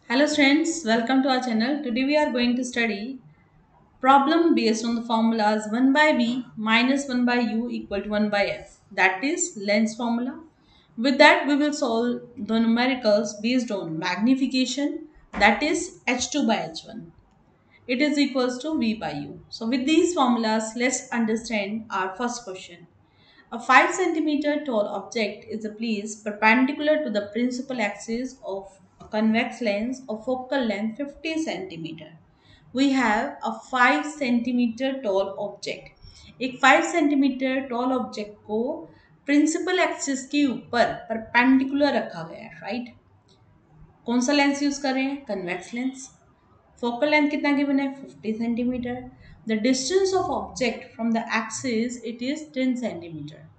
Hello friends, welcome to our channel. Today we are going to study problem based on the formulas 1 by v minus 1 by u equal to 1 by f. That is Lenz's formula. With that we will solve the numericals based on magnification, that is h2 by h1. It is equals to v by u. So with these formulas, let's understand our first question. A 5 centimeter tall object is placed perpendicular to the principal axis of a convex lens of focal length 50 centimeter. We have a 5 centimeter tall object. एक 5 centimeter tall object को principal axis के ऊपर perpendicular रखा गया है, right? कौन सा lens use कर रहे हैं? Convex lens. फोकल लेंथ कितना गिवन है? 50 centimetre. The distance of object from the axis it is 10 centimetre.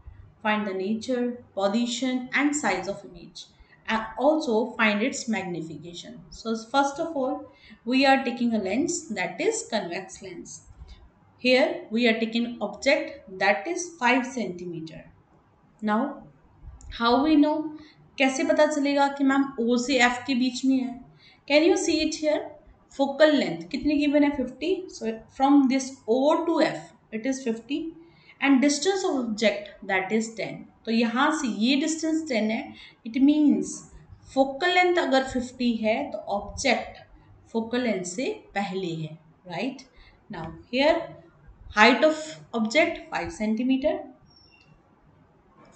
Find the nature, position and size of image and also find its magnification. So first of all, we are taking a lens that is convex lens. Here we are taking object that is 5 centimeter. Now how we know, कैसे पता चलेगा कि ma'am O से F के बीच में है? Can you see it here? Focal length कितनी गिवन है? 50. So from this O to F it is 50 and distance of object that is 10. तो यहाँ से ये डिस्टेंस 10 है. इट मीन्स फोकल लेंथ अगर 50 है तो ऑब्जेक्ट फोकल लेंथ से पहले है, right? Now here height of object 5 centimetre,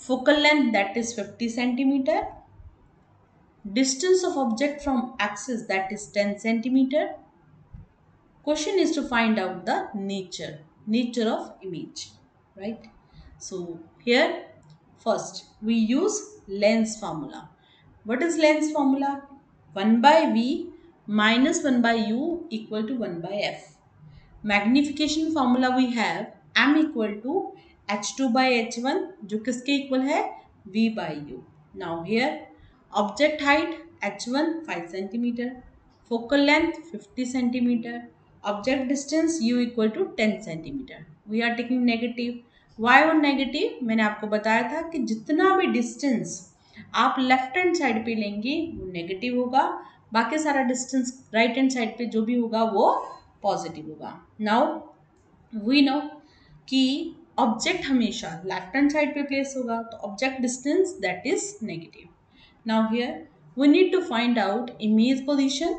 focal length that is 50 centimeter, distance of object from axis that is 10 centimeter. Question is to find out the nature of image, right? So here first we use lens formula. What is lens formula? 1 by v minus 1 by u equal to 1 by f. Magnification formula we have m equal to h2 by h1 जो किसके equal है? v by u. Now here object height h1 5 centimetre, focal length 50 centimetre, object distance u equal to 10 centimetre. We are taking negative. Why और negative? मैंने आपको बताया था कि जितना भी डिस्टेंस आप लेफ्ट हैंड साइड पे लेंगे वो नेगेटिव होगा, बाकी सारा डिस्टेंस राइट हैंड साइड पे जो भी होगा वो पॉजिटिव होगा. नाउ वी नो कि ऑब्जेक्ट हमेशा लेफ्ट हैंड साइड पे प्लेस होगा तो object distance that is negative. Now here we need to find out image position.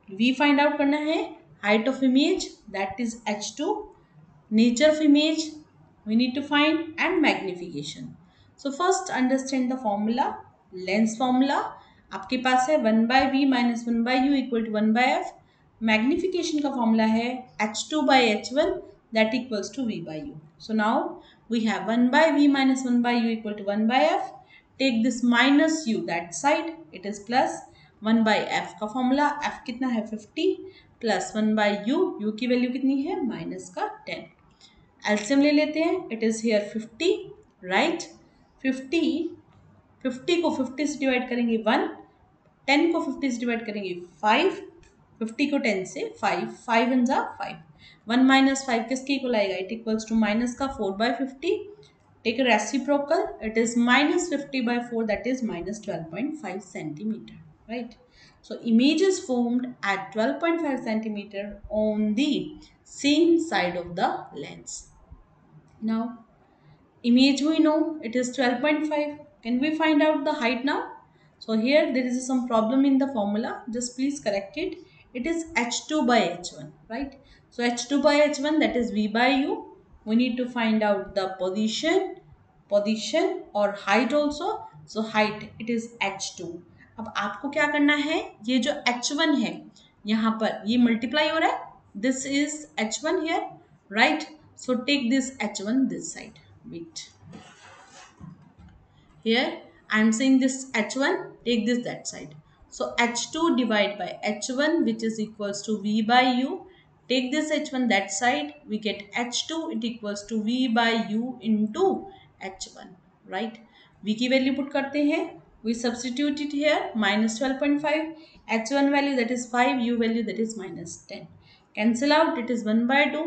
We find out करना है height of image that is h2, nature of image we need to find and magnification. So first understand the formula, lens formula. आपके पास है 1 by v minus 1 by u equal to 1 by f. Magnification का formula है h2 by h1 that equals to v by u. So now we have 1 by v minus 1 by u equal to 1 by f. Take this minus u that side, it is plus 1 by f का formula. f कितना है? 50 plus 1 by u, u की value कितनी है? Minus का 10. एल्सियम ले लेते हैं. It is here 50, right? 50 को 50 से डिवाइड करेंगे 1, 10 को 50 से डिवाइड करेंगे 5, 50 को 10 से 5, 5 वन जा 5, 1 माइनस 5 किसके इक्वल आएगा? इट इक्वल्स टू माइनस का 4 by 50. Take reciprocal, it is minus 50 by 4 that is minus 12.5 centimetre, right? So image is formed at 12.5 centimeter on the same side of the lens. Now image we know it is 12.5. Can we find out the height now? So here there is some problem in the formula, just please correct it. It is h2 by h1, right? So h2 by h1 that is v by u. We need to find out the position or height also. So height it is h2. अब आपको क्या करना है? ये जो h1 है यहाँ पर ये मल्टीप्लाई हो रहा है, this is h1 here, right? So take this h1 this side. Wait, here I am saying this h1, take this that side. So h2 divided by h1 which is equals to v by u. Take this h1 that side, we get h2 it equals to v by u into h1, right? v की value put करते हैं. We substitute it here, minus 12.5, h1 value that is 5, u value that is minus 10. Cancel out, it is 1 by 2.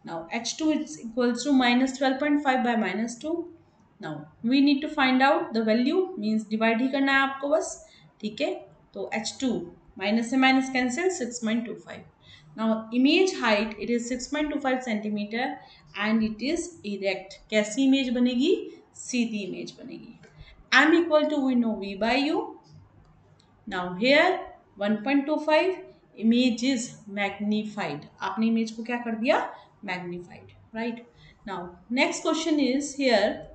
Now h2 is equals to minus 12.5 by minus 2. Now we need to find out the value, means divide ही करना है आपको बस, ठीक है? तो h2 Minus से minus cancel 6.25. Now image height it is 6.25 centimeter and it is erect. कैसी image बनेगी? सीधी image बनेगी. M equal to we know V by U. Now here 1.25 image is magnified. आपने image को क्या कर दिया? Magnified, right? Now next question is here.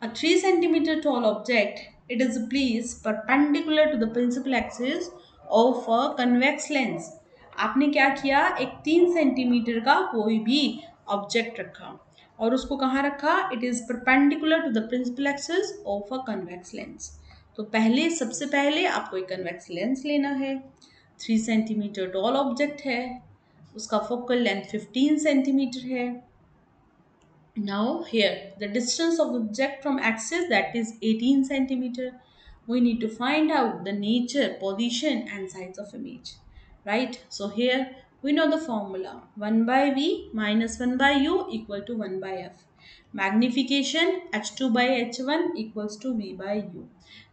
A 3 centimeter tall object, it is placed perpendicular to the principal axis of a convex lens. आपने क्या किया? एक 3 centimetre का कोई भी ऑब्जेक्ट रखा और उसको कहाँ रखा? It is perpendicular to the principal axis of a convex lens. तो पहले सबसे पहले आपको एक कन्वेक्स लेंस लेना है. 3 सेंटीमीटर टॉल ऑब्जेक्ट है, उसका फोकल लेंथ 15 सेंटीमीटर है. Now here the distance of the object from axis, that is 18 centimeter. We need to find out the nature, position and size of image, right? So here we know the formula 1 by V minus 1 by U equal to 1 by F. Magnification H2 by H1 equals to V by U.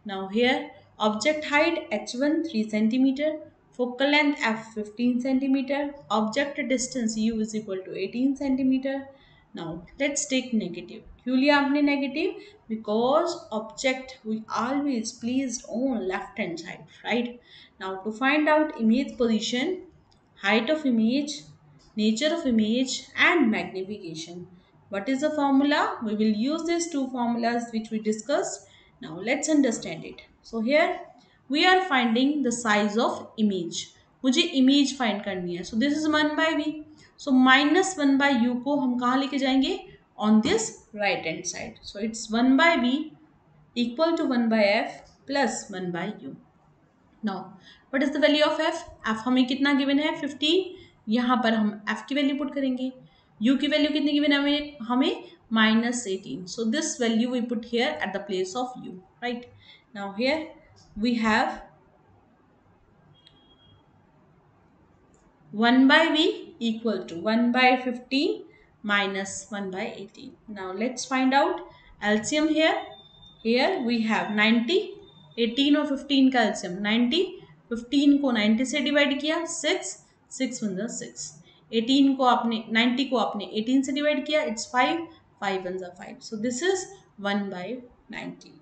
Now here object height H1 3 centimeter, focal length F 15 centimeter, object distance U is equal to 18 centimeter. Now let's take negative. क्यों लिया आपने negative? Because object we always placed on left hand side, right? Now to find out image position, height of image, nature of image and magnification. What is the formula? We will use these two formulas which we discussed. Now let's understand it. So here we are finding the size of image. मुझे image find करनी है. So this is 1 by V. So minus 1 by U को हम कहाँ लेके जाएंगे? On this right hand side. So it's 1 by V equal to 1 by F plus 1 by U. Now what is the value of F? F हमें कितना given है? 15. यहाँ पर हम F की वैल्यू पुट करेंगे. U की वैल्यू कितनी given है हमें minus 18. So this value we put here at the place of U, right? Now here we have 1 by V equal to 1 by 15 minus 1 by 18. Now let's find out LCM here. Here we have 90, 18 और 15 का LCM 90, 15 को 90 से divide किया 6, 6 one जा 6, 18 को आपने 90 को आपने 18 से डिवाइड किया इट्स 5, 5 वन जा 5. So this is 1 by 90.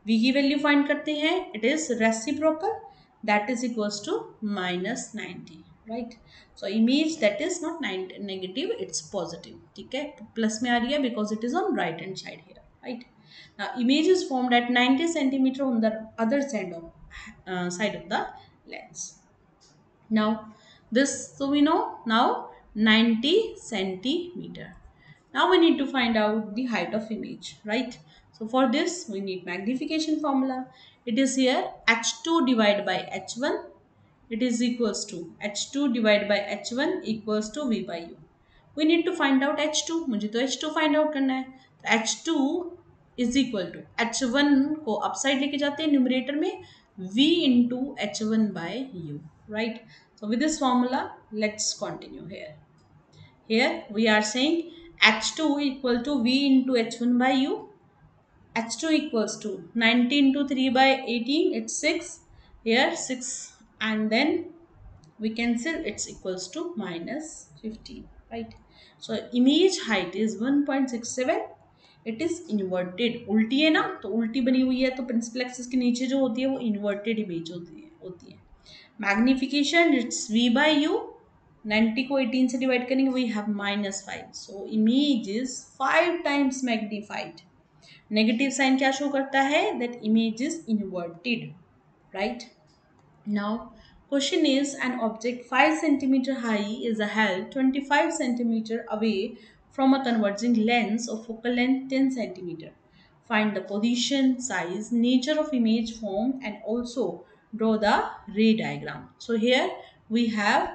V की वैल्यू फाइंड करते हैं. It is reciprocal, that is equals to minus 90, right? So image that is not negative, it's positive. ठीक है, प्लस में आ रही है because it is on right hand side here, right? Now image is formed at 90 centimeter on the other side of the lens. Now this, so we know now 90 centimeter. Now we need to find out the height of image, right? So for this we need magnification formula. It is here h2 divided by h1. It is equals to h2 divided by h1 equals to v by u. We need to find out h2. मुझे तो h2 find out करना है. तो h2 is equal to h1 को upside लेके जाते हैं numerator में v into h1 by u, right? So with this formula let's continue here. Here we are saying h2 equal to v into h1 by u. h2 equals to 90 into 3 by 18, it's 6. Here 6 and then we cancel, it's equals to minus 15, right? So image height is 1.67. It is inverted. उल्टी है ना, तो उल्टी बनी हुई है तो principal axis के नीचे जो होती है वो इन्वर्टेड इमेज होती है. Magnification it's v by u. 90 को 18 से डिवाइड करेंगे we have minus 5. So image is 5 times magnified. Negative sign क्या शो करता है? That image is inverted, right? Now question is an object 5 centimetre high is held 25 centimeter away from a converging lens of focal length 10 centimeter. Find the position, size, nature of image formed and also draw the ray diagram. So here we have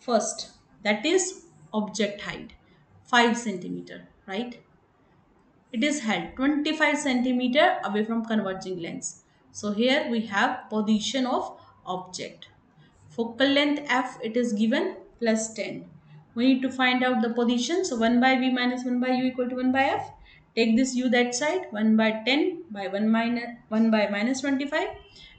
first, that is object height 5 centimeter, right? It is held 25 centimeter away from converging lens. So here we have position of object. Focal length f it is given plus 10. We need to find out the position. So 1 by v minus 1 by u equal to 1 by f. Take this u that side, 1 by 10 by 1 by minus 25.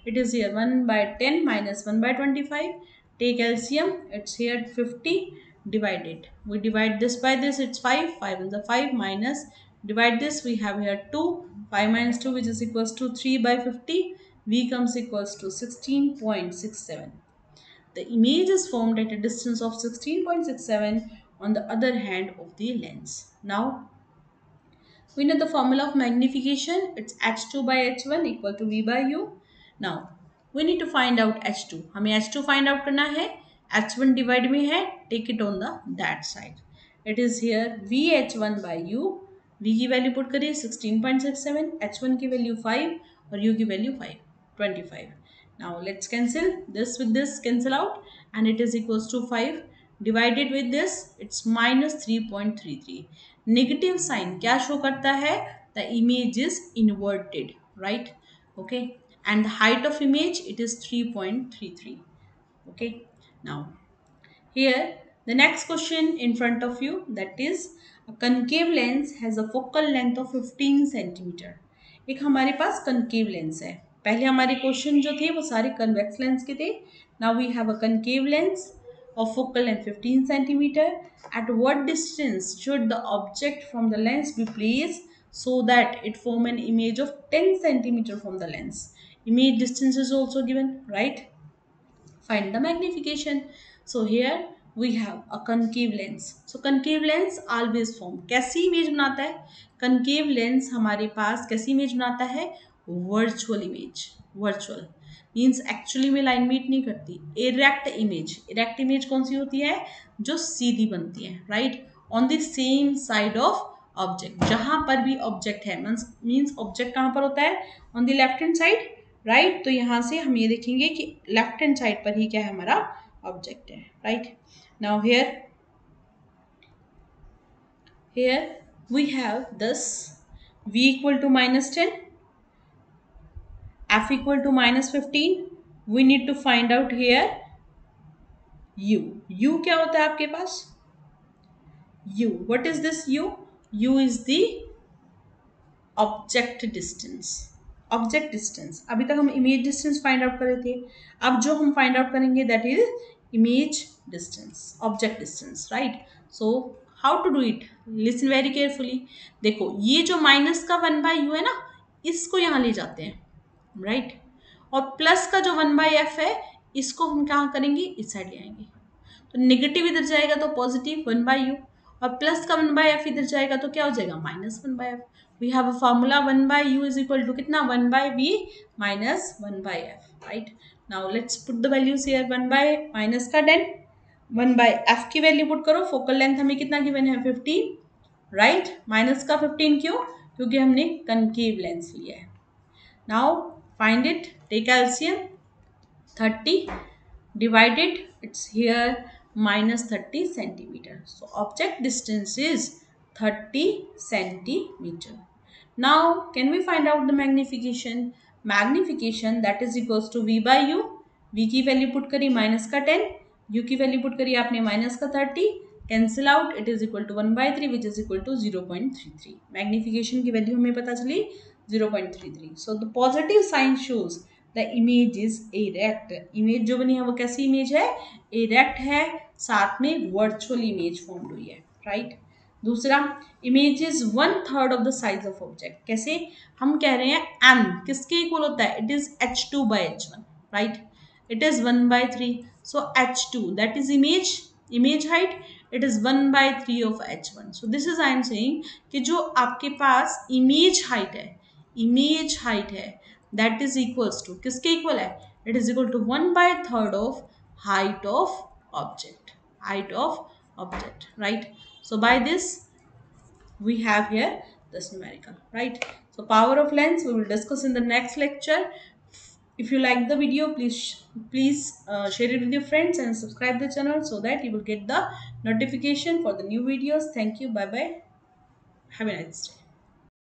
It is here 1 by 10 minus 1 by 25. Take LCM, it's here 50 divided. We divide this by this, it's 5. 5 is the 5 minus, divide this, we have here 2. 5 minus 2 which is equals to 3 by 50. V comes equals to 16.67. The image is formed at a distance of 16.67 on the other hand of the lens. Now we know the formula of magnification. It's h2 by h1 equal to v by u. Now we need to find out h2. हमें h2 find out करना है. h1 divide में है. Take it on the that side. It is here v h1 by u. v की value put करिए 16.67, h1 की value 5 और u की value 5, 25. Now let's cancel this with this, cancel out, and it is equals to 5 divided with this, it's minus 3.33. Negative sign क्या show करता है? The image is inverted, right? Okay, and the height of image, it is 3.33. Okay, now here, the next question in front of you, that is a concave lens has a focal length of 15 centimetre. एक हमारे पास concave lens है. पहले हमारे question जो थे वो सारे convex lens के थे. Now we have a concave lens of focal length 15 centimeter. At what distance should the object from the lens be placed so that it form an image of 10 centimeter from the lens? Image distance is also given, right? Find the magnification. So here we have a concave lens. So concave lens always form कैसी image बनाता है? concave lens हमारे पास कैसी image बनाता है? virtual image. virtual means actually में line meet नहीं करती. erect image. erect image कौन सी होती है? जो सीधी बनती है, right? on the same side of object. जहां पर भी object है means object कहां पर होता है? on the left hand side, right. तो यहाँ से हम ये देखेंगे कि लेफ्ट हैंड साइड पर ही क्या है? हमारा ऑब्जेक्ट है, right. Now here we have this v equal to minus 10, f equal to minus 15. we need to find out here u क्या होता है आपके पास? u, what is this u? u is the object distance. Object distance, अभी तक हम image distance find out कर रहे थे. अब जो हम फाइंड आउट करेंगे that is image distance, object distance, right. So how to do it? Listen very carefully. देखो ये जो माइनस का 1 बाई यू है ना, इसको यहाँ ले जाते हैं, राइट. और प्लस का जो 1 बाई एफ है, इसको हम कहाँ करेंगे? इस साइड ले आएंगे. तो नेगेटिव इधर जाएगा तो पॉजिटिव 1 बाई यू, और प्लस का 1 बाई एफ इधर जाएगा तो क्या हो जाएगा? Minus 1 by F. we have a formula 1 by u is equal to कितना? 1 by v minus 1 by f, right. now let's put the values here. 1 by minus का 10, 1 by f की वैल्यू पुट करो. फोकल लेंथ हमें कितना given है? 15, right. Minus का 15 क्यों? क्योंकि हमने कंकेव लेंस लिया है. Now find it. Take LCM. 30 divided, it's here minus 30 centimeter. so object distance is 30 centimeter. now can we find out the magnification? magnification that is equals to v by u. v की value put करी minus का 10, u की value put करी आपने minus का 30. Cancel out, it is equal to 1 by 3 which is equal to 0.33. Magnification की value हमें पता चली 0.33. So the positive sign shows the image is erect. Image जो बनी है वो कैसी इमेज है? एरेक्ट है, साथ में वर्चुअल इमेज फॉर्म हुई है, राइट. दूसरा, image is 1/3 of the size of object. कैसे? हम कह रहे हैं m किसके इक्वल होता है? It is h2 by h1, right. It is 1 by 3. So h2 that is image height, it is 1 by 3 of h1. So this is I am saying कि जो आपके पास इमेज हाइट है दैट इज इक्वल्स टू किसके equal है? It is equal to 1/3 of height of object, right. so by this we have here this numerical, right. so power of lens we will discuss in the next lecture. if you like the video, please share it with your friends and subscribe the channel so that you will get the notification for the new videos. Thank you. Bye bye. Have a nice day.